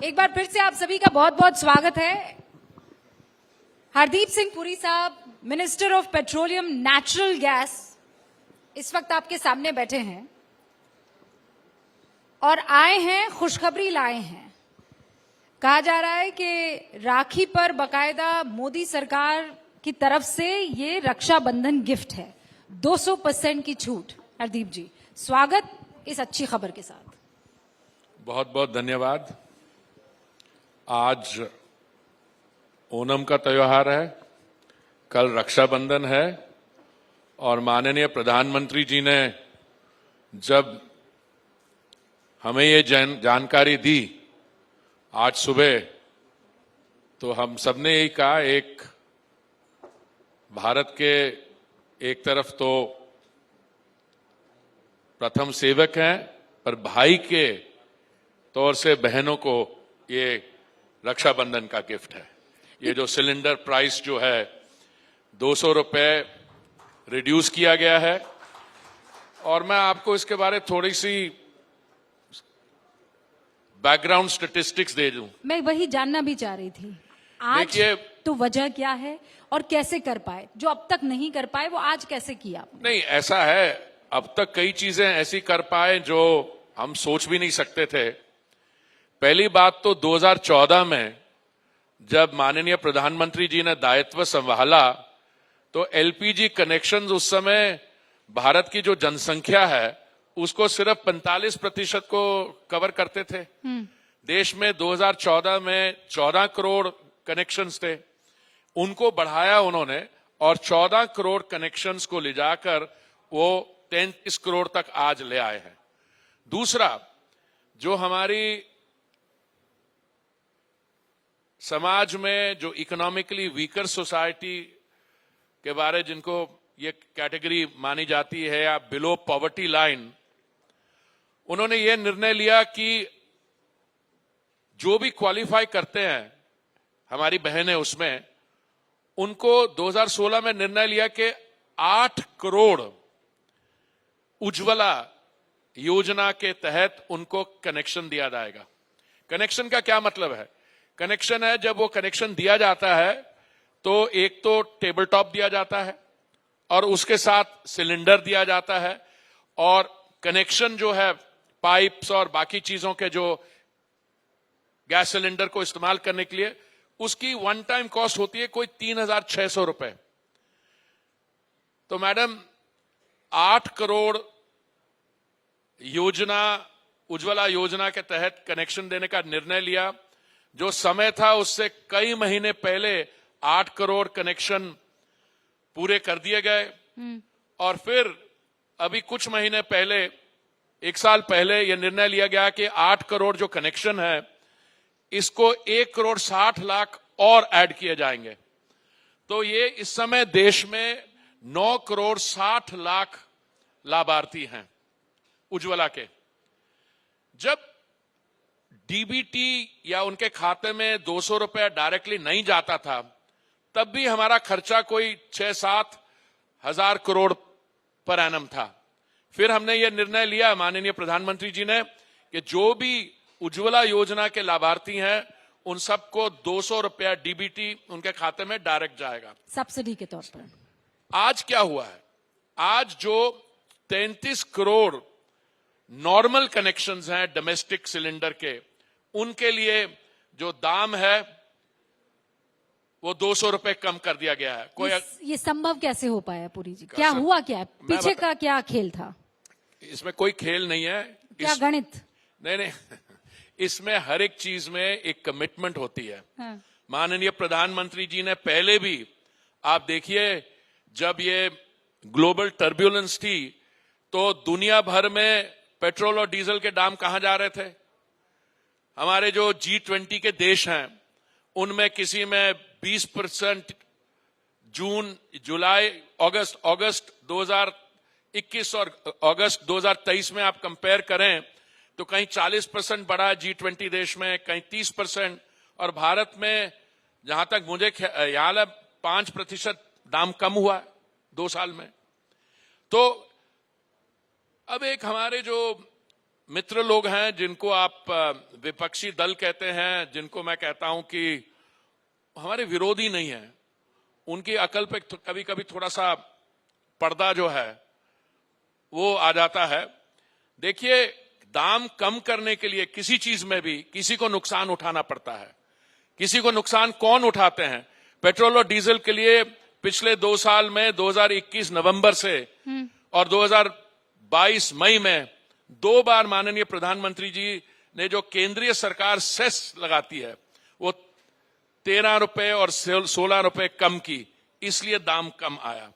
एक बार फिर से आप सभी का बहुत बहुत स्वागत है। हरदीप सिंह पुरी साहब, minister of petroleum natural gas, इस वक्त आपके सामने बैठे हैं और आए हैं, खुशखबरी लाए हैं। कहा जा रहा है कि राखी पर बकायदा मोदी सरकार की तरफ से ये रक्षाबंधन गिफ्ट है, 200% की छूट। हरदीप जी, स्वागत इस अच्छी खबर के साथ। बहुत बहुत धन्यवाद। आज ओणम का त्योहार है, कल रक्षाबंधन है और माननीय प्रधानमंत्री जी ने जब हमें ये जानकारी दी आज सुबह, तो हम सबने यही कहा, एक भारत के एक तरफ तो प्रथम सेवक हैं, पर भाई के तौर से बहनों को ये रक्षाबंधन का गिफ्ट है। ये जो सिलेंडर प्राइस जो है 200 रुपए रिड्यूस किया गया है, और मैं आपको इसके बारे में थोड़ी सी बैकग्राउंड स्टैटिस्टिक्स दे दूं। मैं वही जानना भी चाह रही थी, आज तो वजह क्या है और कैसे कर पाए? जो अब तक नहीं कर पाए वो आज कैसे किया आपने? नहीं, ऐसा है, अब तक कई चीजें ऐसी कर पाए जो हम सोच भी नहीं सकते थे। पहली बात तो 2014 में जब माननीय प्रधानमंत्री जी ने दायित्व संभाला, तो एलपीजी कनेक्शंस उस समय भारत की जो जनसंख्या है उसको सिर्फ 45% को कवर करते थे। देश में 2014 में 14 करोड़ कनेक्शंस थे, उनको बढ़ाया उन्होंने और 14 करोड़ कनेक्शंस को ले जाकर वो 33 करोड़ तक आज ले आए हैं। दूसरा, जो हमारी समाज में जो इकोनॉमिकली वीकर सोसाइटी के बारे, जिनको ये कैटेगरी मानी जाती है या बिलो पॉवर्टी लाइन, उन्होंने ये निर्णय लिया कि जो भी क्वालिफाई करते हैं हमारी बहनें, उसमें उनको 2016 में निर्णय लिया कि 8 करोड़ उज्ज्वला योजना के तहत उनको कनेक्शन दिया जाएगा। कनेक्शन का क्या मतलब है? कनेक्शन है, जब वो कनेक्शन दिया जाता है तो एक तो टेबल टॉप दिया जाता है और उसके साथ सिलेंडर दिया जाता है, और कनेक्शन जो है पाइप्स और बाकी चीजों के जो गैस सिलेंडर को इस्तेमाल करने के लिए, उसकी वन टाइम कॉस्ट होती है कोई 3,600 रुपए। तो मैडम, 8 करोड़ योजना, उज्ज्वला योजना के तहत कनेक्शन देने का निर्णय लिया। जो समय था उससे कई महीने पहले 8 करोड़ कनेक्शन पूरे कर दिए गए, और फिर अभी कुछ महीने पहले, 1 साल पहले, यह निर्णय लिया गया कि 8 करोड़ जो कनेक्शन है इसको 1 करोड़ 60 लाख और ऐड किए जाएंगे। तो ये इस समय देश में 9 करोड़ 60 लाख लाभार्थी हैं उज्ज्वला के। जब डीबीटी या उनके खाते में 200 रुपया डायरेक्टली नहीं जाता था, तब भी हमारा खर्चा कोई 6-7 हजार करोड़ पर एनम था। फिर हमने यह निर्णय लिया माननीय प्रधानमंत्री जी ने कि जो भी उज्ज्वला योजना के लाभार्थी हैं उन सबको 200 रुपया डीबीटी उनके खाते में डायरेक्ट जाएगा, सब्सिडी के तौर पर। आज क्या हुआ है? आज जो 33 करोड़ नॉर्मल कनेक्शंस हैं डोमेस्टिक सिलेंडर के, उनके लिए जो दाम है वो 200 रुपए कम कर दिया गया है। कोई ये संभव कैसे हो पाया पुरी जी? क्या हुआ, क्या पीछे का क्या खेल था? इसमें कोई खेल नहीं है। क्या गणित? नहीं, इसमें हर एक चीज में एक कमिटमेंट होती है। हाँ। माननीय प्रधानमंत्री जी ने पहले भी, आप देखिए, जब ये ग्लोबल टर्ब्यूलेंस थी तो दुनिया भर में पेट्रोल और डीजल के दाम कहां जा रहे थे? हमारे जो G20 के देश हैं उनमें किसी में 20% जून, जुलाई, अगस्त 2021 और अगस्त 2023 में आप कंपेयर करें तो कहीं 40% बढ़ा है G20 देश में, कहीं 30%, और भारत में जहां तक मुझे याद है 5% दाम कम हुआ है 2 साल में। तो अब एक हमारे जो मित्र लोग हैं जिनको आप विपक्षी दल कहते हैं, जिनको मैं कहता हूं कि हमारे विरोधी नहीं है, उनकी अकल पे कभी कभी थोड़ा सा पर्दा जो है वो आ जाता है। देखिए, दाम कम करने के लिए किसी चीज में भी किसी को नुकसान उठाना पड़ता है। किसी को नुकसान कौन उठाते हैं? पेट्रोल और डीजल के लिए पिछले 2 साल में 2021 नवंबर से और 2022 मई में 2 बार माननीय प्रधानमंत्री जी ने जो केंद्रीय सरकार सेस लगाती है वो 13 रुपए और 16 रुपए कम की, इसलिए दाम कम आया।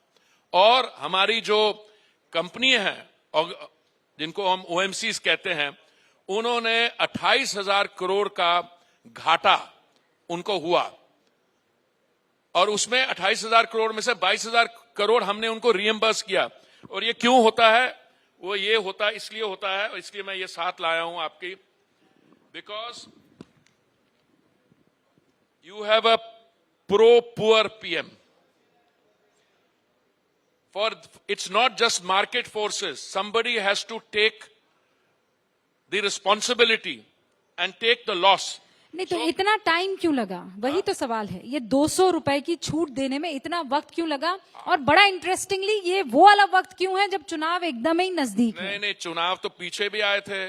और हमारी जो कंपनी है और जिनको हम ओएमसीज कहते हैं, उन्होंने 28,000 करोड़ का घाटा उनको हुआ और उसमें 28,000 करोड़ में से 22,000 करोड़ हमने उनको रीएम्बर्स किया। और ये क्यों होता है? वो ये होता इसलिए होता है, और इसलिए मैं ये साथ लाया हूं आपकी, because you have a pro-poor PM. It's not just market forces. Somebody has to take the responsibility and take the loss. नहीं तो इतना टाइम क्यों लगा? वही तो सवाल है। ये 200 रुपए की छूट देने में इतना वक्त क्यों लगा? और बड़ा इंटरेस्टिंगली ये वो वाला वक्त क्यों है जब चुनाव एकदम ही नजदीक है? नहीं, चुनाव तो पीछे भी आए थे,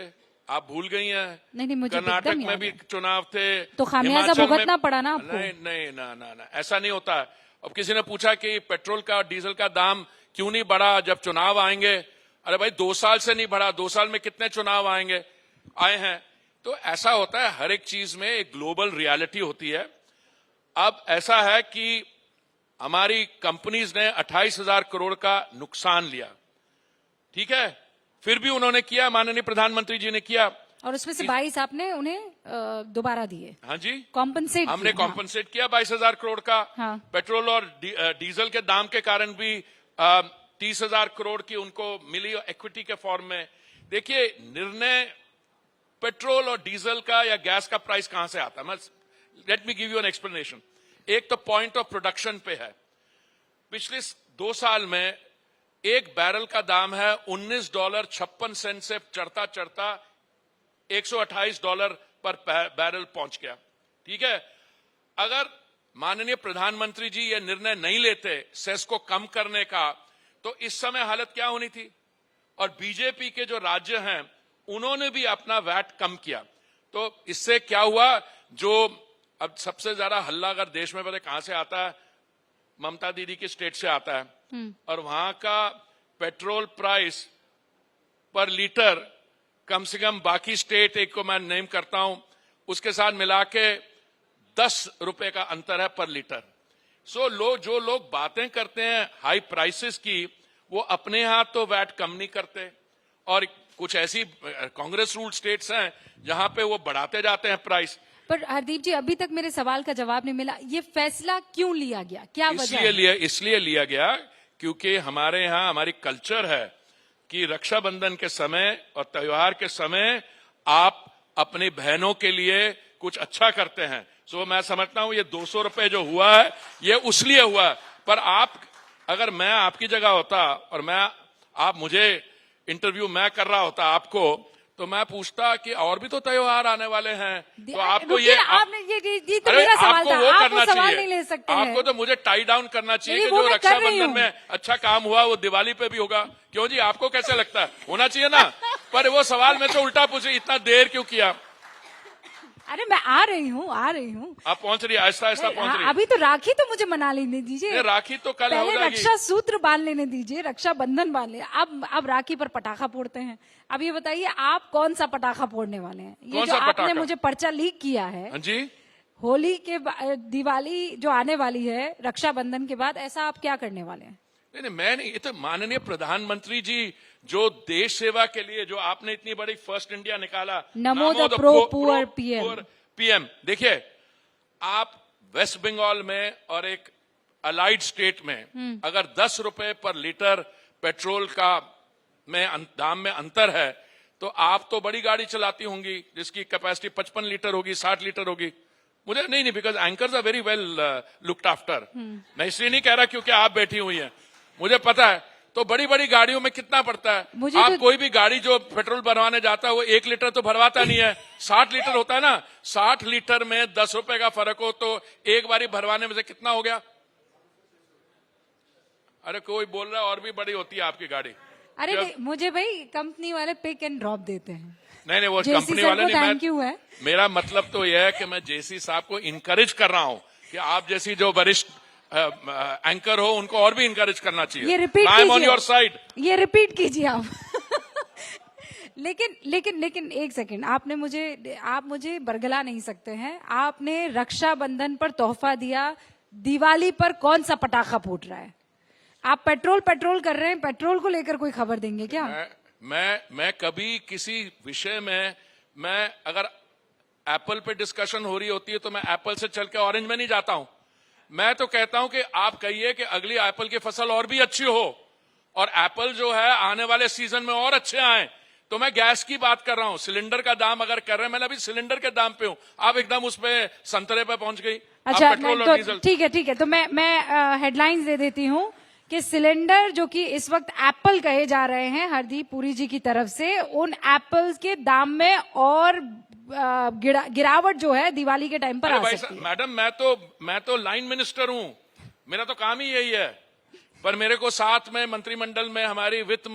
आप भूल गई हैं। नहीं, मुझे कर्नाटक में भी चुनाव थे, तो खामियाजा भुगतना पड़ा ना आपको? नहीं, ना, ऐसा नहीं होता। अब किसी ने पूछा कि पेट्रोल का डीजल का दाम क्यों नहीं बढ़ा जब चुनाव आएंगे? अरे भाई, 2 साल से नहीं बढ़ा, 2 साल में कितने चुनाव आए हैं। तो ऐसा होता है, हर एक चीज में एक ग्लोबल रियलिटी होती है। अब ऐसा है कि हमारी कंपनीज ने 28,000 करोड़ का नुकसान लिया, ठीक है, फिर भी उन्होंने किया, माननीय प्रधानमंत्री जी ने किया, और उसमें से 22 आपने उन्हें दोबारा दिए। हाँ जी, कॉम्पनसेट हमने कॉम्पनसेट किया 22,000 करोड़ का। हाँ। पेट्रोल और डीजल के दाम के कारण भी 30,000 करोड़ की उनको मिली इक्विटी के फॉर्म में। देखिए, निर्णय पेट्रोल और डीजल का या गैस का प्राइस कहां से आता है? Let me give you an explanation. एक तो पॉइंट ऑफ प्रोडक्शन पे है। पिछले 2 साल में एक बैरल का दाम है $19.56 से चढ़ता चढ़ता $128 पर बैरल पहुंच गया, ठीक है। अगर माननीय प्रधानमंत्री जी ये निर्णय नहीं लेते सेस को कम करने का, तो इस समय हालत क्या होनी थी? और बीजेपी के जो राज्य हैं उन्होंने भी अपना वैट कम किया। तो इससे क्या हुआ? जो अब सबसे ज्यादा हल्ला अगर देश में पता कहां से आता है? ममता दीदी की स्टेट से आता है, और वहां का पेट्रोल प्राइस पर लीटर कम से कम बाकी स्टेट, एक को मैं नेम करता हूं, उसके साथ मिला के 10 रुपए का अंतर है पर लीटर। सो जो लोग बातें करते हैं हाई प्राइसेस की, वो अपने यहां तो वैट कम नहीं करते, और कुछ ऐसी कांग्रेस रूल स्टेट्स हैं जहां पे वो बढ़ाते जाते हैं प्राइस। पर हरदीप जी, अभी तक मेरे सवाल का जवाब नहीं मिला। ये फैसला क्यों लिया गया? क्या वजह है? इसलिए लिया गया क्योंकि हमारे यहाँ हमारी कल्चर है कि रक्षाबंधन के समय और त्योहार के समय आप अपनी बहनों के लिए कुछ अच्छा करते हैं। सो मैं समझता हूं ये 200 रुपए जो हुआ है ये उसलिए हुआ है। पर अगर मैं आपकी जगह होता और आप मुझे इंटरव्यू मैं कर रहा होता आपको, तो मैं पूछता कि और भी तो त्योहार आने वाले हैं, तो आपको ये तो मेरा सवाल था, वो आप करना सवाल चाहिए। नहीं ले सकते आपको तो मुझे टाई डाउन करना चाहिए कि वो जो मैं कर रही रक्षाबंधन हूँ। में अच्छा काम हुआ वो दिवाली पे भी होगा। क्यों जी, आपको कैसे लगता है? होना चाहिए ना। पर वो सवाल में से उल्टा पूछे, इतना देर क्यों किया? अरे मैं आ रही हूँ। आप पहुंच रही है, आहिस्ता आहिस्ता पहुंच रही है। अभी तो राखी तो मुझे मना लेने दीजिए। राखी तो कल हो पहले जाएगी। रक्षा सूत्र बांध लेने दीजिए, रक्षाबंधन बांध ले। अब राखी पर पटाखा फोड़ते हैं। अब ये बताइए, आप कौन सा पटाखा फोड़ने वाले हैं? ये जो आपने मुझे पर्चा लीक किया है, हाँ जी, होली के दिवाली जो आने वाली है रक्षाबंधन के बाद, ऐसा आप क्या करने वाले हैं? नहीं, मैं नहीं। ये तो माननीय प्रधानमंत्री जी जो देश सेवा के लिए जो आपने इतनी बड़ी फर्स्ट इंडिया निकाला, नमो द प्रो पुअर पीएम। देखिए, आप वेस्ट बंगाल में और एक अलाइड स्टेट में अगर 10 रुपए पर लीटर पेट्रोल का दाम में अंतर है, तो आप तो बड़ी गाड़ी चलाती होंगी जिसकी कैपेसिटी 55 लीटर होगी, 60 लीटर होगी। मुझे नहीं, because anchors are very well looked after. मैं इसलिए नहीं कह रहा क्योंकि आप बैठी हुई हैं, मुझे पता है तो बड़ी बड़ी गाड़ियों में कितना पड़ता है? मुझे आप तो... कोई भी गाड़ी जो पेट्रोल भरवाने जाता है वो 1 लीटर तो भरवाता नहीं है, 60 लीटर होता है ना। 60 लीटर में 10 रुपए का फर्क हो तो एक बारी भरवाने में से कितना हो गया? अरे कोई बोल रहा है और भी बड़ी होती है आपकी गाड़ी। अरे नहीं, मुझे भाई कंपनी वाले पिक एंड ड्रॉप देते हैं। नहीं वो जेसी कंपनी सर वाले को नहीं, थैंक यू है। मेरा मतलब तो यह है कि मैं जेसी साहब को इनकरेज कर रहा हूं कि आप जैसी जो वरिष्ठ एंकर हो उनको और भी इनकरेज करना चाहिए। ये repeat I am on your side. ये रिपीट कीजिए आप। लेकिन एक सेकंड, आप मुझे बरगला नहीं सकते हैं। आपने रक्षाबंधन पर तोहफा दिया, दिवाली पर कौन सा पटाखा फूट रहा है? आप पेट्रोल कर रहे हैं, पेट्रोल को लेकर कोई खबर देंगे क्या? मैं कभी किसी विषय में, मैं अगर एप्पल पे डिस्कशन हो रही होती है तो मैं एप्पल से चल के ऑरेंज में नहीं जाता हूं। मैं तो कहता हूं कि आप कहिए कि अगली एप्पल की फसल और भी अच्छी हो और एप्पल जो है आने वाले सीजन में और अच्छे आए। तो मैं गैस की बात कर रहा हूं, सिलेंडर का दाम अगर कर रहे हैं, मैं अभी सिलेंडर के दाम पे हूं, आप एकदम उस पे संतरे पे पहुंच गई। अच्छा, पेट्रोल तो और डीजल। ठीक है, तो मैं हेडलाइंस दे देती हूं कि सिलेंडर जो कि इस वक्त एप्पल कहे जा रहे हैं हरदीप पुरी जी की तरफ से, उन एप्पल्स के दाम में और गिरावट जो है दिवाली के टाइम पर आ सकती है। मैडम मैं तो लाइन मिनिस्टर हूं, मेरा तो काम ही यही है। पर मेरे को साथ में मंत्रिमंडल में हमारी वित्त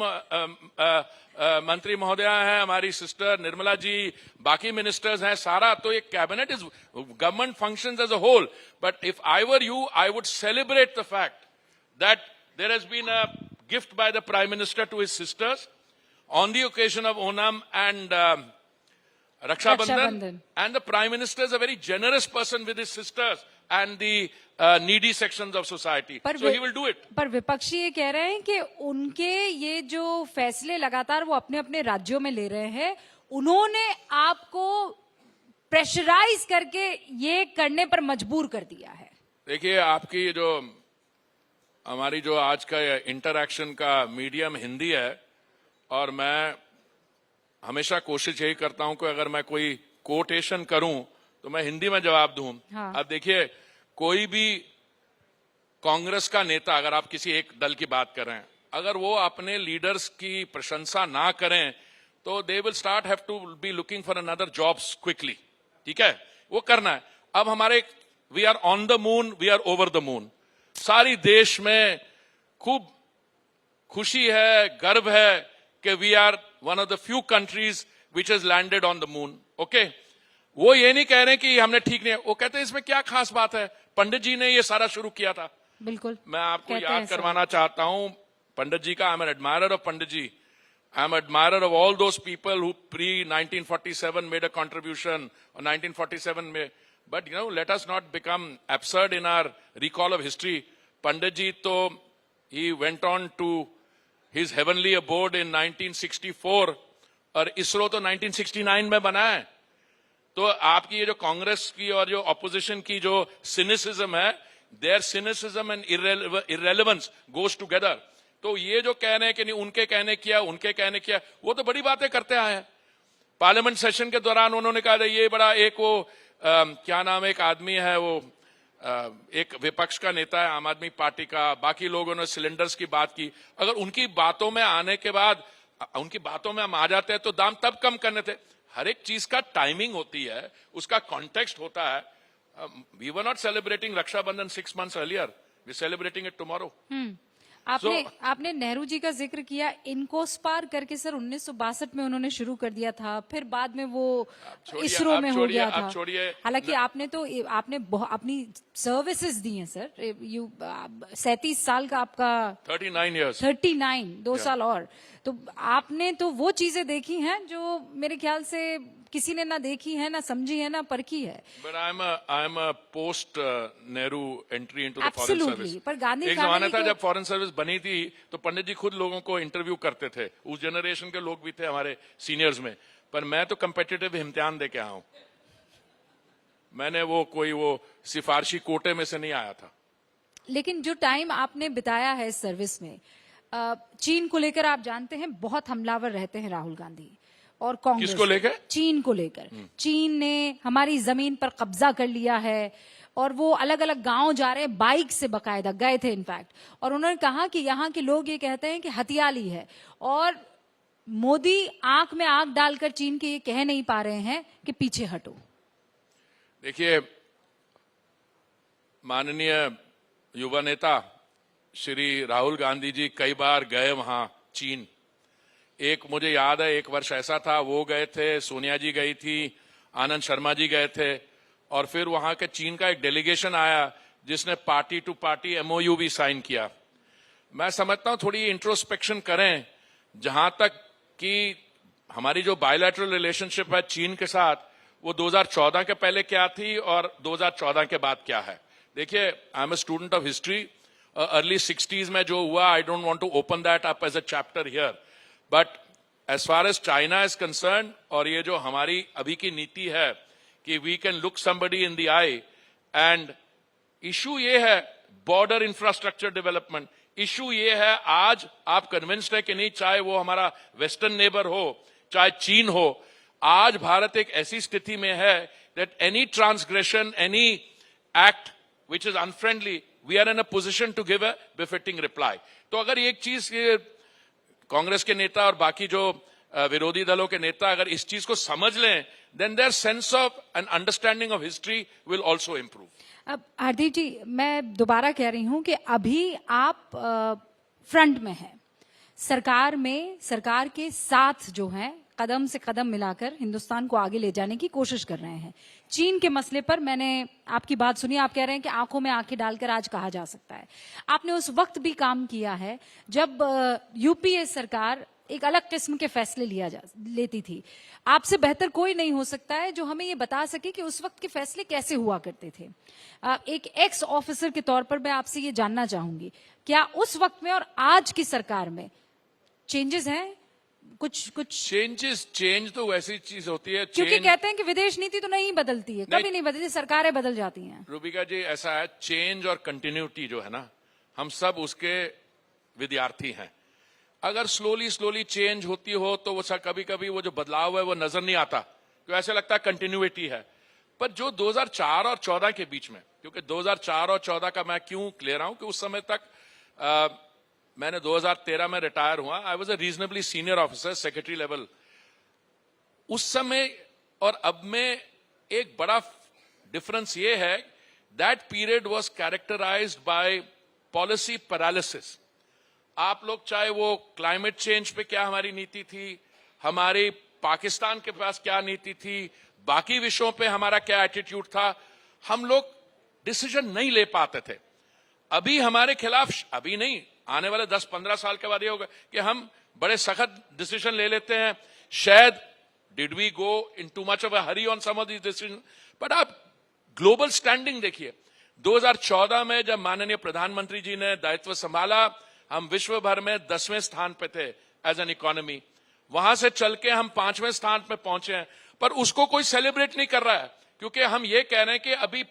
मंत्री महोदया हैं, हमारी सिस्टर निर्मला जी, बाकी मिनिस्टर्स हैं, सारा तो ये cabinet is government functions as a whole. But if I were you, I would celebrate the fact that there has been a gift by the Prime Minister to his sisters on the occasion of Onam and Raksha Bandhan. And the Prime Minister is a very generous person with his sisters and the needy sections of society. So he will do it. पर विपक्षी ये कह रहे हैं कि उनके ये जो फैसले लगातार वो अपने अपने राज्यों में ले रहे हैं, उन्होंने आपको प्रेशराइज करके ये करने पर मजबूर कर दिया है। देखिए, आपकी जो हमारी जो आज का इंटरैक्शन का मीडियम हिंदी है और मैं हमेशा कोशिश यही करता हूं कि अगर मैं कोई कोटेशन करूं तो मैं हिंदी में जवाब दूं। हाँ। अब देखिए, कोई भी कांग्रेस का नेता, अगर आप किसी एक दल की बात कर रहे हैं, अगर वो अपने लीडर्स की प्रशंसा ना करें तो they will start have to be looking for another jobs quickly. ठीक है, वो करना है। अब हमारे we are on the moon, we are over the moon. सारी देश में खूब खुशी है, गर्व है कि we are one of the few countries which has landed on the moon. Okay, वो ये नहीं कह रहे कि हमने ठीक नहीं, वो कहते हैं इसमें क्या खास बात है, पंडित जी ने ये सारा शुरू किया था। बिल्कुल, मैं आपको याद करवाना चाहता हूं पंडित जी का। I am an admirer of Pandit ji. I am admirer of all those people who pre 1947 made a contribution, और 1947 में। But let us not become absurd in our recall of history. Pandit ji to he went on to his heavenly abode in 1964 और इसरो तो 1969 में बना है। तो आपकी ये जो कांग्रेस की और जो ऑपोजिशन की जो सिनिसिज्म है, their cynicism and irrelevance goes together. तो ये जो कह रहे हैं कि नहीं उनके कहने किया, वो तो बड़ी बातें करते आए हैं। पार्लियामेंट सेशन के दौरान उन्होंने कहा ये बड़ा एक वो क्या नाम है, एक आदमी है वो एक विपक्ष का नेता है आम आदमी पार्टी का, बाकी लोगों ने सिलेंडर्स की बात की। अगर उनकी बातों में आने के बाद उनकी बातों में हम आ जाते हैं तो दाम तब कम करने थे। हर एक चीज का टाइमिंग होती है, उसका कॉन्टेक्स्ट होता है। We were not celebrating Rakshabandhan 6 months earlier, we celebrating it tomorrow. आपने नेहरू जी का जिक्र किया। इनकोस्पार करके सर 1962 में उन्होंने शुरू कर दिया था, फिर बाद में वो इसरो में हो गया था। हालांकि आपने अपनी सर्विसेज दी हैं सर। 37 साल का आपका 39 years 39 2 साल और, तो आपने तो वो चीजें देखी हैं जो मेरे ख्याल से किसी ने ना देखी है, ना समझी है, ना परखी है। But I am a post Nehru entry into the foreign service. पर गांधी एक जमाना था जब फॉरेन सर्विस बनी थी तो पंडित जी खुद लोगों को इंटरव्यू करते थे। उस जनरेशन के लोग भी थे हमारे सीनियर्स में। पर मैं तो कम्पिटिटिव इम्तिहान दे के आया हूं। मैंने वो सिफारशी कोटे में से नहीं आया था। लेकिन जो टाइम आपने बिताया है इस सर्विस में, चीन को लेकर आप जानते हैं बहुत हमलावर रहते हैं राहुल गांधी और कांग्रेस। किसको लेकर? चीन को लेकर। चीन ने हमारी जमीन पर कब्जा कर लिया है और वो अलग अलग गांव जा रहे हैं, बाइक से बकायदा गए थे इनफैक्ट, और उन्होंने कहा कि यहाँ के लोग ये कहते हैं कि हथियाली है, और मोदी आंख में आंख डालकर चीन के ये कह नहीं पा रहे हैं कि पीछे हटो। देखिए, माननीय युवा नेता श्री राहुल गांधी जी कई बार गए वहां चीन। एक मुझे याद है, एक वर्ष ऐसा था वो गए थे, सोनिया जी गई थी, आनंद शर्मा जी गए थे, और फिर वहां के चीन का एक डेलीगेशन आया जिसने पार्टी टू पार्टी MOU भी साइन किया। मैं समझता हूं थोड़ी इंट्रोस्पेक्शन करें, जहां तक कि हमारी जो बायलैटरल रिलेशनशिप है चीन के साथ, वो 2014 के पहले क्या थी और 2014 के बाद क्या है। देखिए, I am a student of history. Early 60s में जो हुआ, I don't want to open that up as a chapter here, but as far as China is concerned, और ये जो हमारी अभी की नीति है कि we can look somebody in the eye, and issue ये है बॉर्डर इंफ्रास्ट्रक्चर डेवलपमेंट। इशू ये है, आज आप कन्विंस्ड है कि नहीं, चाहे वो हमारा वेस्टर्न नेबर हो, चाहे चीन हो, आज भारत एक ऐसी स्थिति में है that any transgression, any act which is unfriendly, we are in a position to give a befitting reply. तो अगर एक चीज कांग्रेस के नेता और बाकी जो विरोधी दलों के नेता अगर इस चीज को समझ लें, then their sense of and understanding of history will also improve. अब हरदीप जी, मैं दोबारा कह रही हूं कि अभी आप फ्रंट में हैं, सरकार में, सरकार के साथ जो है कदम से कदम मिलाकर हिंदुस्तान को आगे ले जाने की कोशिश कर रहे हैं। चीन के मसले पर मैंने आपकी बात सुनी, आप कह रहे हैं कि आंखों में आंखें डालकर आज कहा जा सकता है। आपने उस वक्त भी काम किया है जब यूपीए सरकार एक अलग किस्म के फैसले लेती थी। आपसे बेहतर कोई नहीं हो सकता है जो हमें ये बता सके कि उस वक्त के फैसले कैसे हुआ करते थे। एक एक्स ऑफिसर के तौर पर मैं आपसे ये जानना चाहूंगी, क्या उस वक्त में और आज की सरकार में चेंजेस हैं? कुछ चेंज तो वैसी चीज होती है, क्योंकि कहते हैं कि विदेश नीति तो नहीं बदलती है, कभी नहीं बदलती, सरकारें बदल जाती हैं। रूबिका जी, ऐसा है, चेंज और कंटिन्यूटी जो है ना, हम सब उसके विद्यार्थी हैं। अगर स्लोली चेंज होती हो तो वो कभी कभी वो जो बदलाव है वो नजर नहीं आता, तो ऐसे लगता है कंटिन्यूटी है। पर जो 2004 और 14 के बीच में, क्योंकि 2004 और 14 का मैं क्यों ले रहा हूं कि उस समय तक मैंने 2013 में रिटायर हुआ, I was a reasonably senior officer, secretary level. उस समय और अब में एक बड़ा डिफरेंस ये है, that period was characterised by policy paralysis. आप लोग चाहे वो क्लाइमेट चेंज पे क्या हमारी नीति थी, हमारी पाकिस्तान के पास क्या नीति थी, बाकी विषयों पे हमारा क्या एटीट्यूड था, हम लोग डिसीजन नहीं ले पाते थे। अभी हमारे खिलाफ, अभी नहीं, आने वाले 10-15 साल के बाद ये होगा कि हम बड़े सख्त डिसीजन ले लेते हैं। शायद did we go in too much of a hurry on some of this decision, but आप ग्लोबल स्टैंडिंग देखिए। 2014 में जब माननीय प्रधानमंत्री जी ने दायित्व संभाला, हम विश्व भर में 10वें स्थान पे थे एज एन इकोनॉमी। वहां से चल के हम 5वें स्थान पे पहुंचे हैं, पर उसको कोई सेलिब्रेट नहीं कर रहा है, क्योंकि हम ये कह रहे हैं कि अभी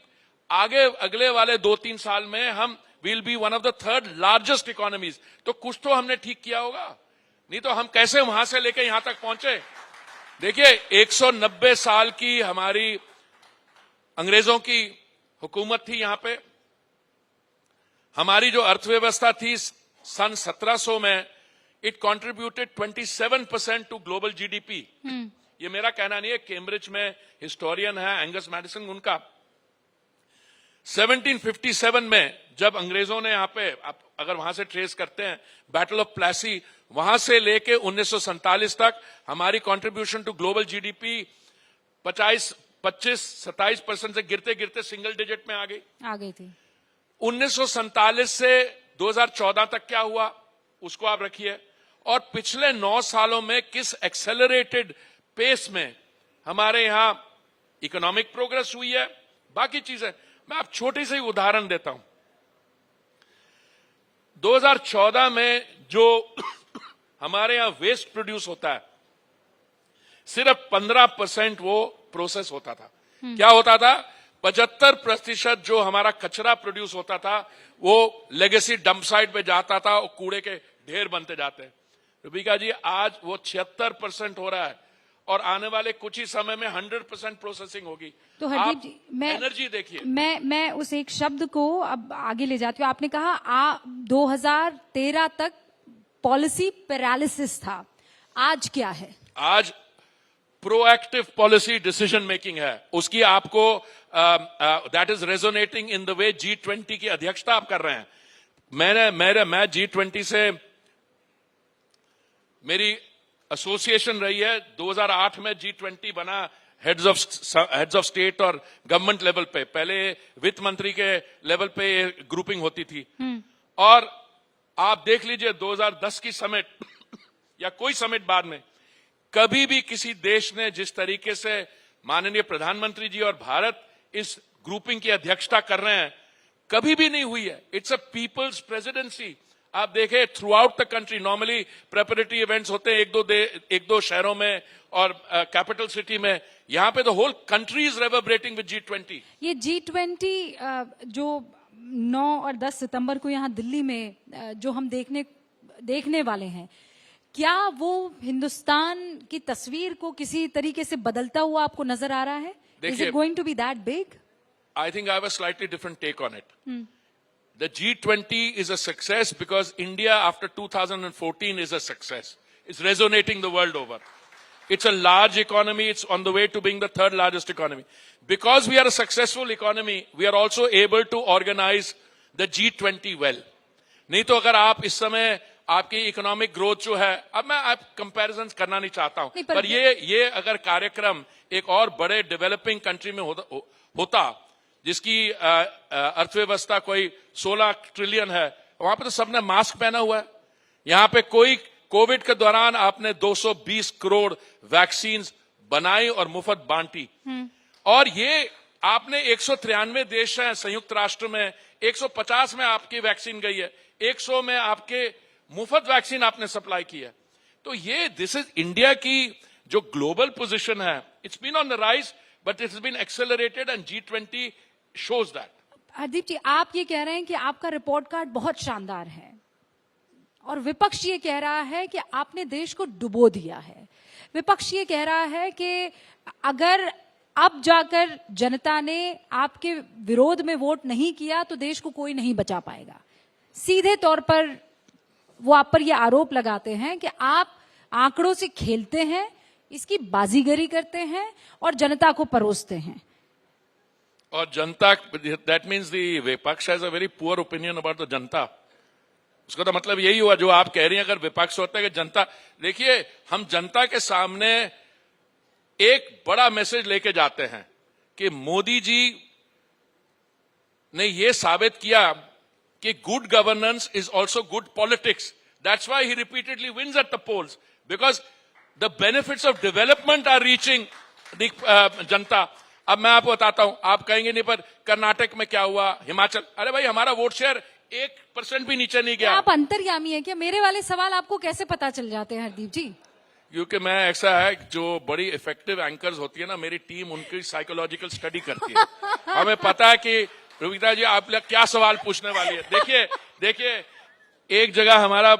आगे अगले वाले 2-3 साल में हम will be one of the 3rd largest economies. तो कुछ तो हमने ठीक किया होगा, नहीं तो हम कैसे वहां से लेके यहां तक पहुंचे। देखिए, 190 साल की हमारी अंग्रेजों की हुकूमत थी यहां पे। हमारी जो अर्थव्यवस्था थी सन 1700 में, it contributed 27% to global GDP. ये मेरा कहना नहीं है, कैम्ब्रिज में हिस्टोरियन है एंगस मैडिसन, उनका 1757 में जब अंग्रेजों ने यहां पे, आप अगर वहां से ट्रेस करते हैं, बैटल ऑफ प्लासी, वहां से लेके 1947 तक हमारी कंट्रीब्यूशन टू ग्लोबल जीडीपी 25-27% से गिरते गिरते सिंगल डिजिट में आ गई थी। 1947 से 2014 तक क्या हुआ उसको आप रखिए, और पिछले 9 सालों में किस एक्सेलरेटेड पेस में हमारे यहां इकोनॉमिक प्रोग्रेस हुई है, बाकी चीजें। मैं आप छोटी सी उदाहरण देता हूं। 2014 में जो हमारे यहां वेस्ट प्रोड्यूस होता है, सिर्फ 15% वो प्रोसेस होता था। क्या होता था? 75% जो हमारा कचरा प्रोड्यूस होता था वो लेगेसी डंप साइट पे जाता था और कूड़े के ढेर बनते जाते हैं। रूबिका जी, आज वो 76% हो रहा है, और आने वाले कुछ ही समय में 100% प्रोसेसिंग होगी। तो हरदीप जी, एनर्जी देखिए, मैं उस एक शब्द को अब आगे ले जाती हूँ। आपने कहा 2013 तक पॉलिसी पैरालिसिस था, आज क्या है? आज प्रोएक्टिव पॉलिसी डिसीजन मेकिंग है, उसकी आपको that is resonating in the way G20 की अध्यक्षता आप कर रहे हैं। मैं G20 से मेरी एसोसिएशन रही है। 2008 में G20 बना हेड्स ऑफ स्टेट और गवर्नमेंट लेवल पे, पहले वित्त मंत्री के लेवल पे ग्रुपिंग होती थी। और आप देख लीजिए 2010 की समिट या कोई समिट बाद में, कभी भी किसी देश ने जिस तरीके से माननीय प्रधानमंत्री जी और भारत इस ग्रुपिंग की अध्यक्षता कर रहे हैं, कभी भी नहीं हुई है। It's a people's presidency. आप देखें through out the country normally preparatory events होते हैं एक दो शहरों में और कैपिटल सिटी में, यहां पे the whole country is reverberating with G20। ये G20 जो 9 और 10 सितंबर को यहाँ दिल्ली में जो हम देखने वाले हैं, क्या वो हिंदुस्तान की तस्वीर को किसी तरीके से बदलता हुआ आपको नजर आ रहा है? Is it going to be that big? I think I have a slightly different take on it. The G20 is a success because India after 2014 is a success. It's resonating the world over. It's a large economy. It's on the way to being the third largest economy. Because we are a successful economy, we are also able to organize the G20 well. नहीं तो अगर आप इस समय आपकी economic growth जो है, अब मैं आप कंपैरिजन करना नहीं चाहता हूं, पर ये अगर कार्यक्रम एक और बड़े डेवलपिंग कंट्री में होता जिसकी अर्थव्यवस्था कोई 16 ट्रिलियन है, वहां पे तो सबने मास्क पहना हुआ है। यहां पे कोई कोविड के दौरान आपने 220 करोड़ वैक्सीन बनाई और मुफ्त बांटी। और ये आपने 193 देश हैं संयुक्त राष्ट्र में, 150 में आपकी वैक्सीन गई है, 100 में आपके मुफ्त वैक्सीन आपने सप्लाई की है। तो ये दिस इज इंडिया की जो ग्लोबल पोजीशन है, it's been on the rise but it's been accelerated and G20 shows that. Hardeep ji, आप ये कह रहे हैं कि आपका रिपोर्ट कार्ड बहुत शानदार है और विपक्ष ये कह रहा है कि आपने देश को डुबो दिया है। विपक्ष ये कह रहा है कि अगर अब जाकर जनता ने आपके विरोध में वोट नहीं किया तो देश को कोई नहीं बचा पाएगा। सीधे तौर पर वो आप पर ये आरोप लगाते हैं कि आप आंकड़ों से खेलते हैं, इसकी बाजीगरी करते हैं और जनता को परोसते हैं। और जनता, दैट मीन्स द विपक्ष has a very poor opinion about the जनता। उसका तो मतलब यही हुआ जो आप कह रही हैं, अगर विपक्ष होता है कि जनता, देखिए हम जनता के सामने एक बड़ा मैसेज लेके जाते हैं कि मोदी जी ने यह साबित किया कि good governance is also good politics. That's why he repeatedly wins at the polls, because the benefits of development are reaching the janata. अब मैं आपको बताता हूं, आप कहेंगे नहीं पर कर्नाटक में क्या हुआ, हिमाचल, अरे भाई हमारा वोट शेयर 1% भी नीचे नहीं गया। आप अंतर्यामी है क्या? मेरे वाले सवाल आपको कैसे पता चल जाते हैं हरदीप जी? क्योंकि मैं ऐसा है, जो बड़ी इफेक्टिव एंकर्स होती है ना, मेरी टीम उनकी साइकोलॉजिकल स्टडी करती है। हमें पता है कि रोहिता जी आप क्या सवाल पूछने वाली है। देखिए एक जगह हमारा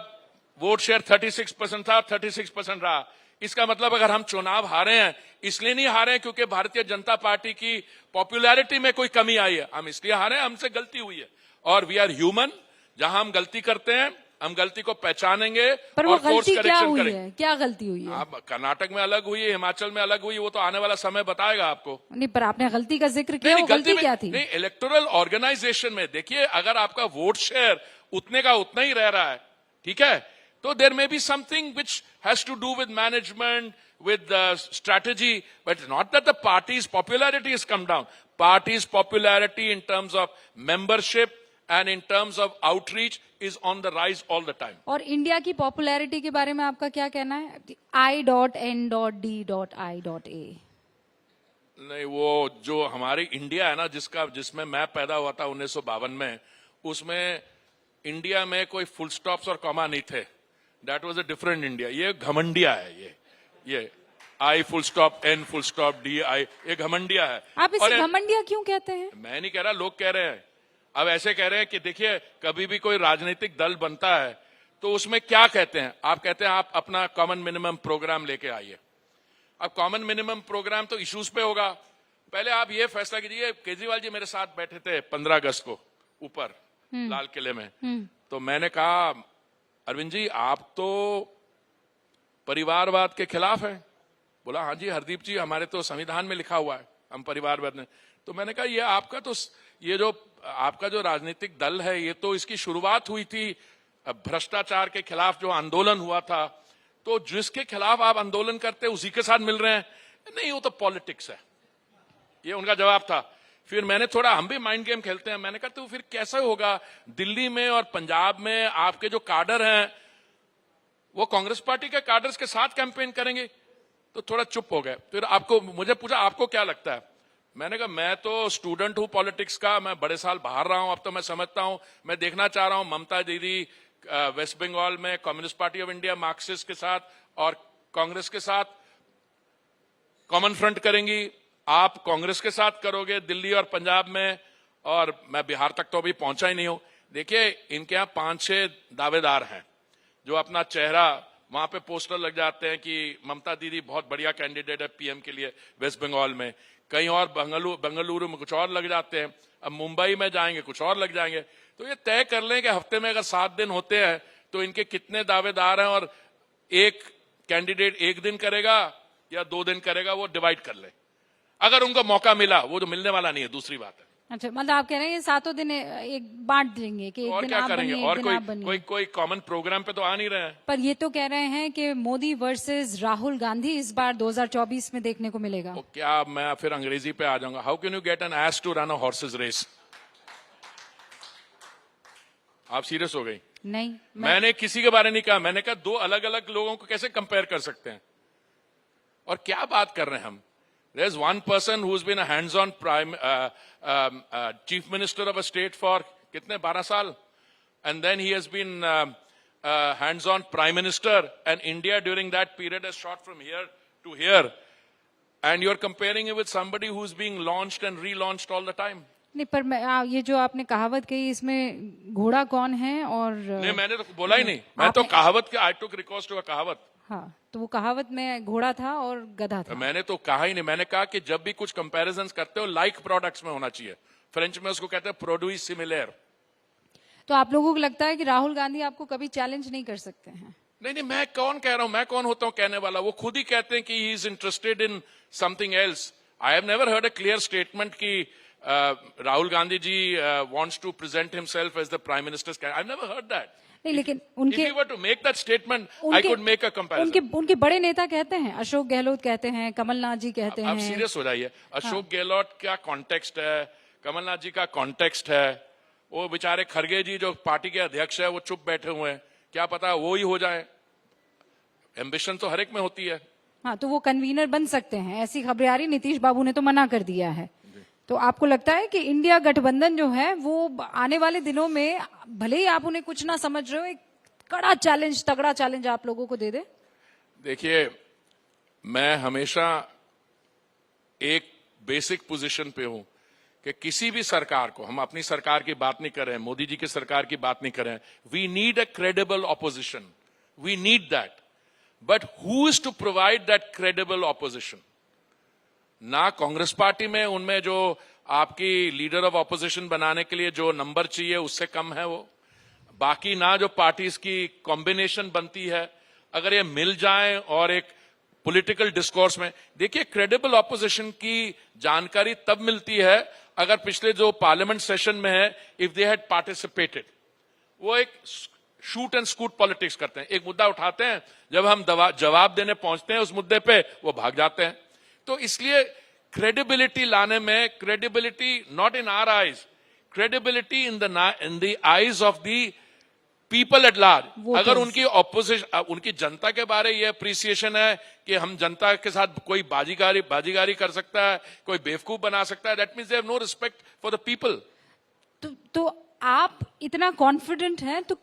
वोट शेयर 36% था, 36% रहा। इसका मतलब अगर हम चुनाव हारे हैं, इसलिए नहीं हारे हैं क्योंकि भारतीय जनता पार्टी की पॉपुलैरिटी में कोई कमी आई है, हम इसलिए हारे हैं, हमसे गलती हुई है। और वी आर ह्यूमन, जहां हम गलती करते हैं हम गलती को पहचानेंगे पर और कोर्स करेक्शन करेंगे। क्या गलती हुई है? कर्नाटक में अलग हुई है, हिमाचल में अलग हुई है, वो तो आने वाला समय बताएगा आपको। नहीं, पर आपने गलती का जिक्र किया, वो गलती क्या थी? नहीं, इलेक्टोरल ऑर्गेनाइजेशन में देखिए, अगर आपका वोट शेयर उतने का उतना ही रह रहा है, ठीक है, तो there may be something which has to do with management, with the strategy, but it's not that the party's popularity has come down. Party's popularity in terms of membership and in terms of outreach is on the rise all the time. और India की popularity के बारे में आपका क्या कहना है? I.N.D.I.A नहीं, वो जो हमारी इंडिया है ना, जिसमें मैं पैदा हुआ था 1952 में, उसमें इंडिया में कोई फुल स्टॉप्स और कॉमा नहीं थे। That was a different India. ये घमंडिया है, ये I full stop N full stop D.I, ये घमंडिया है। आप इसे घमंडिया क्यों कहते हैं? मैं नहीं कह रहा, लोग कह रहे हैं। अब ऐसे कह रहे हैं कि देखिए, कभी भी कोई राजनीतिक दल बनता है तो उसमें क्या कहते हैं, आप कहते हैं आप अपना कॉमन मिनिमम प्रोग्राम लेके आइए। अब कॉमन मिनिमम प्रोग्राम तो इश्यूज पे होगा। पहले आप ये फैसला कीजिए। केजरीवाल जी मेरे साथ बैठे थे 15 अगस्त को ऊपर लाल किले में, तो मैंने कहा अरविंद जी आप तो परिवारवाद के खिलाफ हैं। बोला हाँ जी हरदीप जी, हमारे तो संविधान में लिखा हुआ है हम परिवारवाद में। तो मैंने कहा ये आपका तो ये जो आपका जो राजनीतिक दल है ये तो इसकी शुरुआत हुई थी भ्रष्टाचार के खिलाफ जो आंदोलन हुआ था, तो जिसके खिलाफ आप आंदोलन करते उसी के साथ मिल रहे हैं। नहीं वो तो पॉलिटिक्स है, ये उनका जवाब था। फिर मैंने थोड़ा, हम भी माइंड गेम खेलते हैं, मैंने कहा तो फिर कैसे होगा दिल्ली में और पंजाब में आपके जो काडर हैं वो कांग्रेस पार्टी के काडर्स के साथ कैंपेन करेंगे? तो थोड़ा चुप हो गए। फिर आपको मुझे पूछा आपको क्या लगता है? मैंने कहा मैं तो स्टूडेंट हूं पॉलिटिक्स का, मैं बड़े साल बाहर रहा हूं, अब तो मैं समझता हूं, मैं देखना चाह रहा हूं ममता दीदी वेस्ट बंगाल में communist party of India Marxist के साथ और कांग्रेस के साथ कॉमन फ्रंट करेंगी, आप कांग्रेस के साथ करोगे दिल्ली और पंजाब में, और मैं बिहार तक तो अभी पहुंचा ही नहीं हूं। देखिए इनके यहां 5-6 दावेदार हैं जो अपना चेहरा वहां पे पोस्टर लग जाते हैं कि ममता दीदी बहुत बढ़िया कैंडिडेट है पीएम के लिए वेस्ट बंगाल में, कहीं और बेंगलुरु में कुछ और लग जाते हैं, अब मुंबई में जाएंगे कुछ और लग जाएंगे। तो ये तय कर लें कि हफ्ते में अगर 7 दिन होते हैं तो इनके कितने दावेदार हैं और एक कैंडिडेट 1 दिन करेगा या 2 दिन करेगा, वो डिवाइड कर ले अगर उनको मौका मिला। वो जो मिलने वाला नहीं है दूसरी बात है। अच्छा, मतलब आप कह रहे हैं ये 7 दिन एक बांट देंगे कि एक और दिन क्या आप करेंगे? बनिए, और एक दिन आप बनिए। कोई कॉमन प्रोग्राम पे तो आ नहीं रहे हैं। पर ये तो कह रहे हैं कि मोदी वर्सेस राहुल गांधी इस बार 2024 में देखने को मिलेगा। तो क्या मैं फिर अंग्रेजी पे आ जाऊंगा? How can you get an ass to run a horses race? आप सीरियस हो गई? नहीं, मैंने किसी के बारे नहीं कहा, मैंने कहा 2 अलग अलग लोगों को कैसे कंपेयर कर सकते हैं? और क्या बात कर रहे हैं हम? There is one person who's been a hands-on chief minister of a state for कितने 12 साल, and then he has been hands-on prime minister, and India during that period has shot from here to here, and you're comparing it with somebody who's being launched and relaunched all the time. नहीं, पर ये जो आपने कहावत कही इसमें घोड़ा कौन है? और नहीं मैंने तो बोला ही नहीं, मैं तो कहावत के आई टुक रिकॉर्ड टू अ कहावत। हाँ, तो वो कहावत में घोड़ा था और गधा था। मैंने तो कहा ही नहीं, मैंने कहा कि जब भी कुछ कंपैरिजंस करते हो लाइक प्रोडक्ट्स में होना चाहिए। फ्रेंच में उसको कहते हैं प्रोड्यूस सिमिलर। तो आप लोगों को लगता है कि राहुल गांधी आपको कभी चैलेंज नहीं कर सकते हैं? नहीं, मैं कौन कह रहा हूं, मैं कौन होता हूं कहने वाला? वो खुद ही कहते हैं कि he is interested in something else. I have never heard a clear statement कि Rahul Gandhi ji wants to present himself as the prime minister. I have never heard that. नहीं, लेकिन उनके to make that statement I could make a comparison. उनके बड़े नेता कहते हैं, अशोक गहलोत कहते हैं, कमलनाथ जी कहते हैं। आप सीरियस हो जाइए। अशोक गहलोत का कॉन्टेक्स्ट है, कमलनाथ जी का कॉन्टेक्स्ट है, वो बेचारे खड़गे जी जो पार्टी के अध्यक्ष है वो चुप बैठे हुए हैं, क्या पता वो ही हो जाए। एम्बिशन तो हर एक में होती है। हाँ, तो वो कन्वीनर बन सकते हैं, ऐसी खबरें आ रही। नीतीश बाबू ने तो मना कर दिया है। तो आपको लगता है कि इंडिया गठबंधन जो है वो आने वाले दिनों में, भले ही आप उन्हें कुछ ना समझ रहे हो, एक कड़ा चैलेंज, तगड़ा चैलेंज आप लोगों को दे दे? देखिए मैं हमेशा एक बेसिक पोजीशन पे हूं कि किसी भी सरकार को, हम अपनी सरकार की बात नहीं कर रहे हैं, मोदी जी की सरकार की बात नहीं कर रहे हैं, we need a credible opposition, we need that, but who is to provide that credible opposition? ना कांग्रेस पार्टी में उनमें जो आपकी लीडर ऑफ ऑपोजिशन बनाने के लिए जो नंबर चाहिए उससे कम है वो, बाकी ना जो पार्टीज की कॉम्बिनेशन बनती है, अगर ये मिल जाए और एक पॉलिटिकल डिस्कोर्स में, देखिए क्रेडिबल ऑपोजिशन की जानकारी तब मिलती है अगर पिछले जो पार्लियामेंट सेशन में है, इफ दे हैड पार्टिसिपेटेड। वो एक शूट एंड स्कूट पॉलिटिक्स करते हैं, एक मुद्दा उठाते हैं, जब हम जवाब देने पहुंचते हैं उस मुद्दे पे वो भाग जाते हैं। तो इसलिए क्रेडिबिलिटी लाने में, credibility not in our eyes, credibility in the eyes of the people at large. अगर उनकी ऑपोजिशन, उनकी जनता के बारे ये अप्रिसिएशन है कि हम जनता के साथ कोई बाजीगारी कर सकता है, कोई बेवकूफ बना सकता है, that means they have no respect for the people. तो आप इतना कॉन्फिडेंट हैं, तो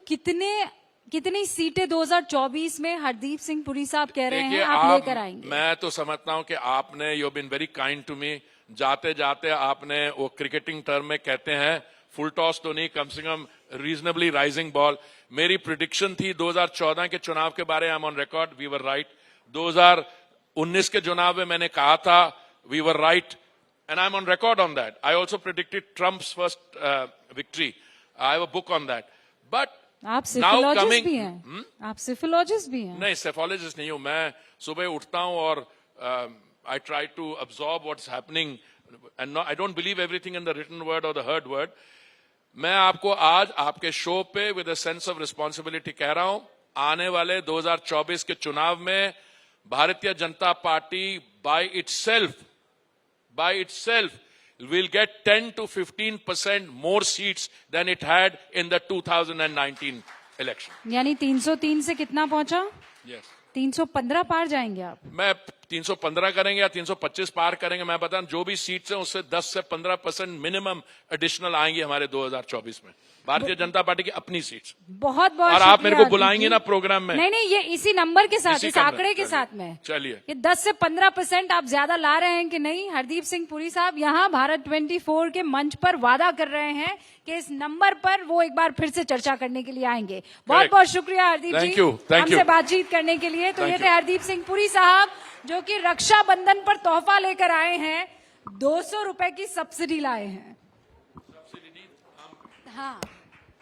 कितनी सीटें 2024 में हरदीप सिंह पुरी साहब कह रहे हैं आप लेकर आएंगे? मैं तो समझता हूं कि आपने, you been very kind to me, जाते जाते आपने वो क्रिकेटिंग टर्म में कहते हैं फुल टॉस तो नहीं, कम से कम रीजनेबली राइजिंग बॉल। मेरी प्रिडिक्शन थी 2014 के चुनाव के बारे में, I am on record, we were right. 19 के चुनाव में मैंने कहा था we were right and I am on record on that. I also predicted Trump's first victory. I have a book on that. But आप सिफोलॉजिस्ट भी हैं. आप सिफोलॉजिस्ट भी हैं. नहीं, सेफोलॉजिस्ट नहीं हूं मैं. सुबह उठता हूं और I try to absorb what's happening and I don't believe everything in the written word और द हर्ड वर्ड. मैं आपको आज आपके शो पे with a sense of responsibility कह रहा हूं, आने वाले 2024 के चुनाव में Bharatiya Janata Party by itself will get 10 to 15% more seats than it had in the 2019 election. यानी 303 से कितना पहुंचा? Yes. 315 पार जाएंगे आप. मैं 315 करेंगे या 325 पार करेंगे, मैं बता, जो भी सीट्स हैं उससे 10 से 15% मिनिमम एडिशनल आएंगी हमारे 2024 में. भारतीय जनता पार्टी की अपनी सीट्स. बहुत बहुत और आप मेरे को शुक्रिया बुलाएंगे हरदीप ना जी. प्रोग्राम में. नहीं, ये इसी नंबर के साथ, इसी इस का आंकड़े के चलिए, साथ में. चलिए. ये 10 से 15% आप ज्यादा ला रहे हैं कि नहीं? हरदीप सिंह पुरी साहब यहाँ भारत 24 के मंच पर वादा कर रहे हैं कि इस नंबर पर वो एक बार फिर से चर्चा करने के लिए आएंगे. बहुत बहुत शुक्रिया हरदीप जी हमसे बातचीत करने के लिए. तो ये थे हरदीप सिंह पुरी साहब जो कि रक्षाबंधन पर तोहफा लेकर आए हैं. 200 रुपए की सब्सिडी लाए हैं. हाँ,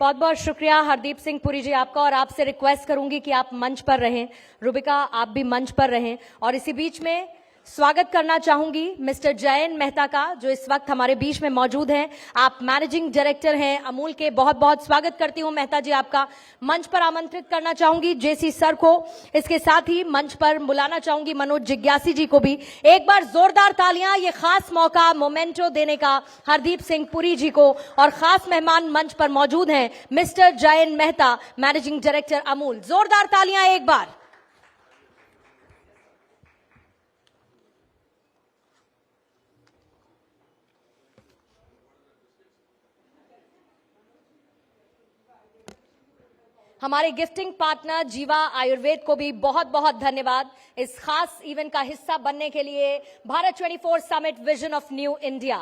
बहुत बहुत शुक्रिया हरदीप सिंह पुरी जी आपका. और आपसे रिक्वेस्ट करूंगी कि आप मंच पर रहें. रुबिका, आप भी मंच पर रहें. और इसी बीच में स्वागत करना चाहूंगी मिस्टर जयन मेहता का, जो इस वक्त हमारे बीच में मौजूद हैं. आप मैनेजिंग डायरेक्टर हैं अमूल के. बहुत बहुत स्वागत करती हूं मेहता जी आपका. मंच पर आमंत्रित करना चाहूंगी जेसी सर को. इसके साथ ही मंच पर बुलाना चाहूंगी मनोज जिज्ञासी जी को भी. एक बार जोरदार तालियां, ये खास मौका मोमेंटो देने का हरदीप सिंह पुरी जी को. और खास मेहमान मंच पर मौजूद हैं मिस्टर जयन मेहता, मैनेजिंग डायरेक्टर अमूल. जोरदार तालियां एक बार. हमारे गिफ्टिंग पार्टनर जीवा आयुर्वेद को भी बहुत बहुत धन्यवाद इस खास इवेंट का हिस्सा बनने के लिए. Bharat 24 summit vision of new India.